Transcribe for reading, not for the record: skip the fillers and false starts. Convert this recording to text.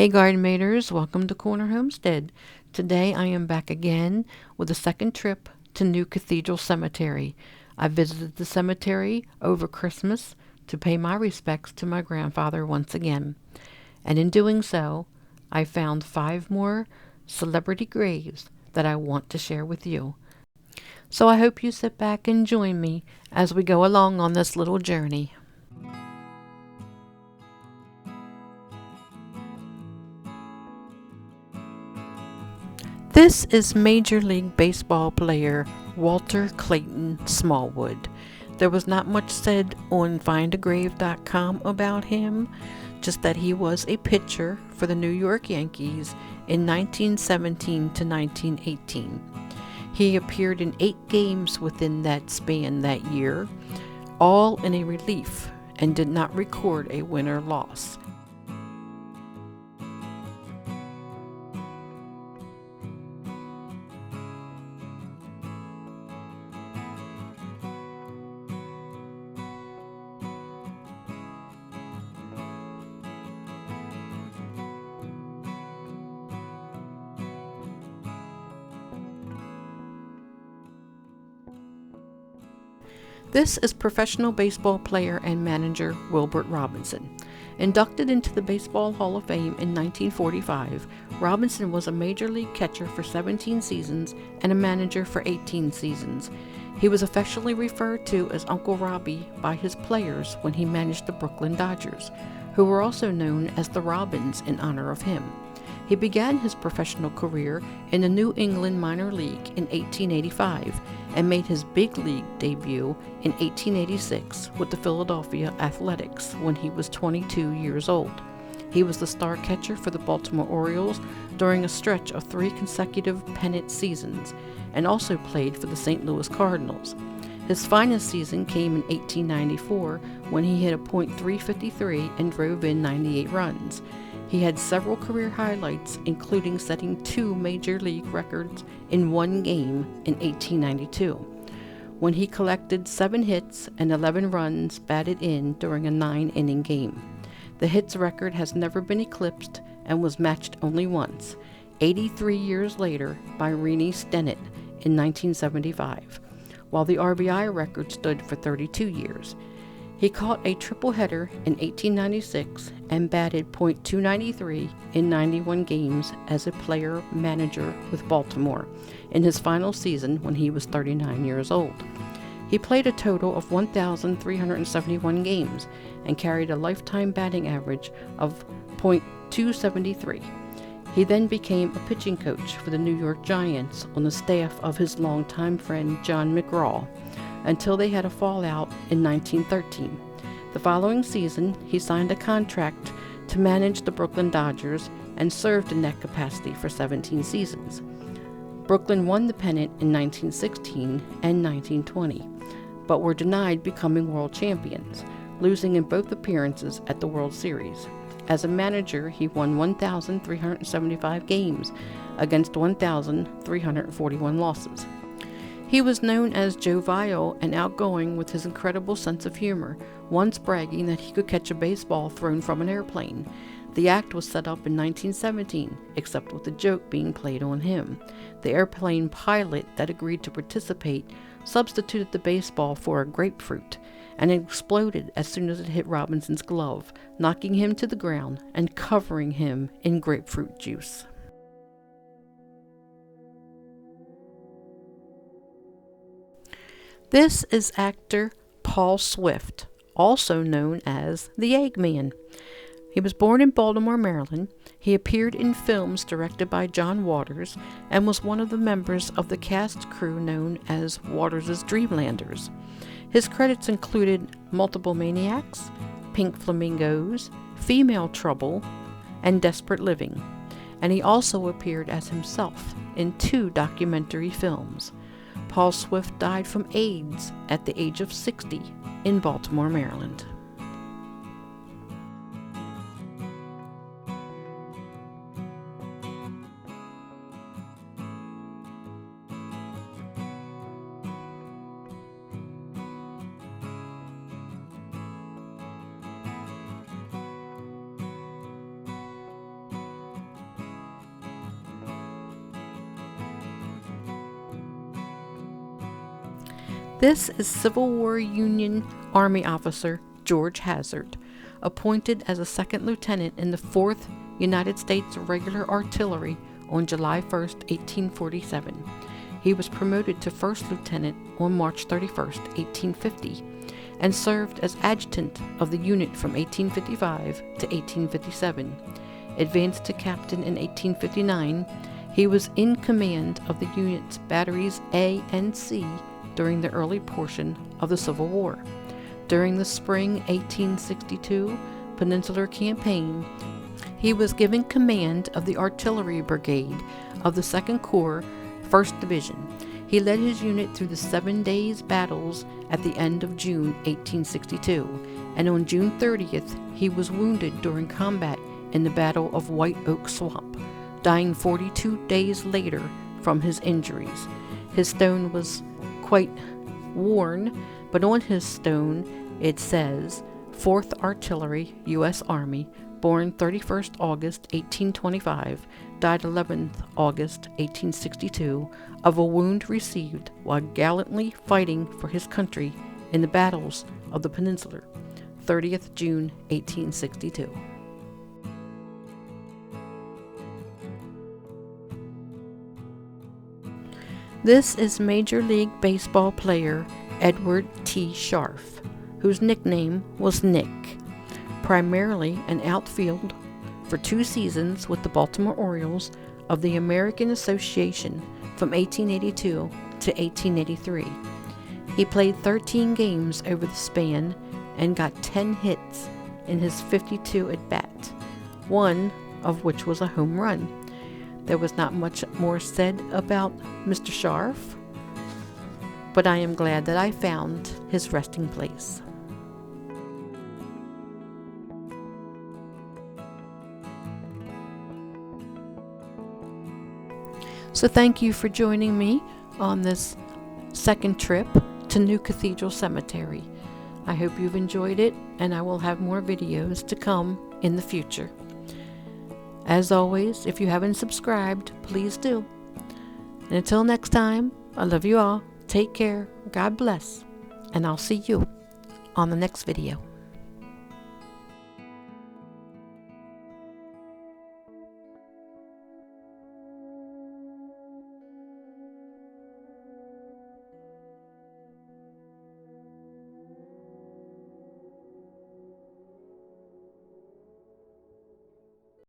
Hey garden maters, welcome to Corner Homestead. Today I am back again with a second trip to New Cathedral Cemetery. I visited the cemetery over Christmas to pay my respects to my grandfather once again. And in doing so, I found 5 more celebrity graves that I want to share with you. So I hope you sit back and join me as we go along on this little journey. This is Major League Baseball player Walter Smallwood. There was not much said on findagrave.com about him, just that he was a pitcher for the New York Yankees in 1917 to 1918. He appeared in 8 games within that span that year, all in a relief, and did not record a win or loss. This is professional baseball player and manager Wilbert Robinson. Inducted into the Baseball Hall of Fame in 1945, Robinson was a major league catcher for 17 seasons and a manager for 18 seasons. He was affectionately referred to as Uncle Robbie by his players when he managed the Brooklyn Dodgers, who were also known as the Robins in honor of him. He began his professional career in the New England minor league in 1885 and made his big league debut in 1886 with the Philadelphia Athletics when he was 22 years old. He was the star catcher for the Baltimore Orioles during a stretch of 3 consecutive pennant seasons and also played for the St. Louis Cardinals. His finest season came in 1894 when he hit a .353 and drove in 98 runs. He had several career highlights, including setting 2 major league records in one game in 1892, when he collected 7 hits and 11 runs batted in during a 9-inning game. The hits record has never been eclipsed and was matched only once, 83 years later, by Rennie Stennett in 1975, while the RBI record stood for 32 years. He caught a triple header in 1896 and batted .293 in 91 games as a player-manager with Baltimore in his final season when he was 39 years old. He played a total of 1,371 games and carried a lifetime batting average of .273. He then became a pitching coach for the New York Giants on the staff of his longtime friend John McGraw, until they had a fallout in 1913. The following season, he signed a contract to manage the Brooklyn Dodgers and served in that capacity for 17 seasons. Brooklyn won the pennant in 1916 and 1920, but were denied becoming world champions, losing in both appearances at the World Series. As a manager, he won 1,375 games against 1,341 losses. He was known as jovial and outgoing with his incredible sense of humor, once bragging that he could catch a baseball thrown from an airplane. The act was set up in 1917, except with a joke being played on him. The airplane pilot that agreed to participate substituted the baseball for a grapefruit, and it exploded as soon as it hit Robinson's glove, knocking him to the ground and covering him in grapefruit juice. This is actor Paul Swift, also known as the Eggman. He was born in Baltimore, Maryland. He appeared in films directed by John Waters and was one of the members of the cast crew known as Waters' Dreamlanders. His credits included Multiple Maniacs, Pink Flamingos, Female Trouble, and Desperate Living, and he also appeared as himself in 2 documentary films. Paul Swift died from AIDS at the age of 60 in Baltimore, Maryland. This is Civil War Union Army officer George Hazzard, appointed as a second lieutenant in the 4th United States Regular Artillery on July 1, 1847. He was promoted to first lieutenant on March 31, 1850, and served as adjutant of the unit from 1855 to 1857. Advanced to captain in 1859, he was in command of the unit's batteries A and C during the early portion of the Civil War. During the spring 1862 Peninsular Campaign, he was given command of the Artillery Brigade of the 2nd Corps, 1st Division. He led his unit through the 7 days battles at the end of June 1862, and on June 30th he was wounded during combat in the Battle of White Oak Swamp, dying 42 days later from his injuries. His stone was quite worn, but on his stone it says, 4th Artillery, U.S. Army, born 31st August 1825, died 11th August 1862, of a wound received while gallantly fighting for his country in the battles of the Peninsula, 30th June 1862. This is Major League Baseball player Edward T. Scharf, whose nickname was Nick. Primarily an outfield for 2 seasons with the Baltimore Orioles of the American Association from 1882 to 1883. He played 13 games over the span and got 10 hits in his 52 at-bats, one of which was a home run. There was not much more said about Mr. Scharf, but I am glad that I found his resting place. So thank you for joining me on this second trip to New Cathedral Cemetery. I hope you've enjoyed it, and I will have more videos to come in the future. As always, if you haven't subscribed, please do. And until next time, I love you all. Take care. God bless. And I'll see you on the next video.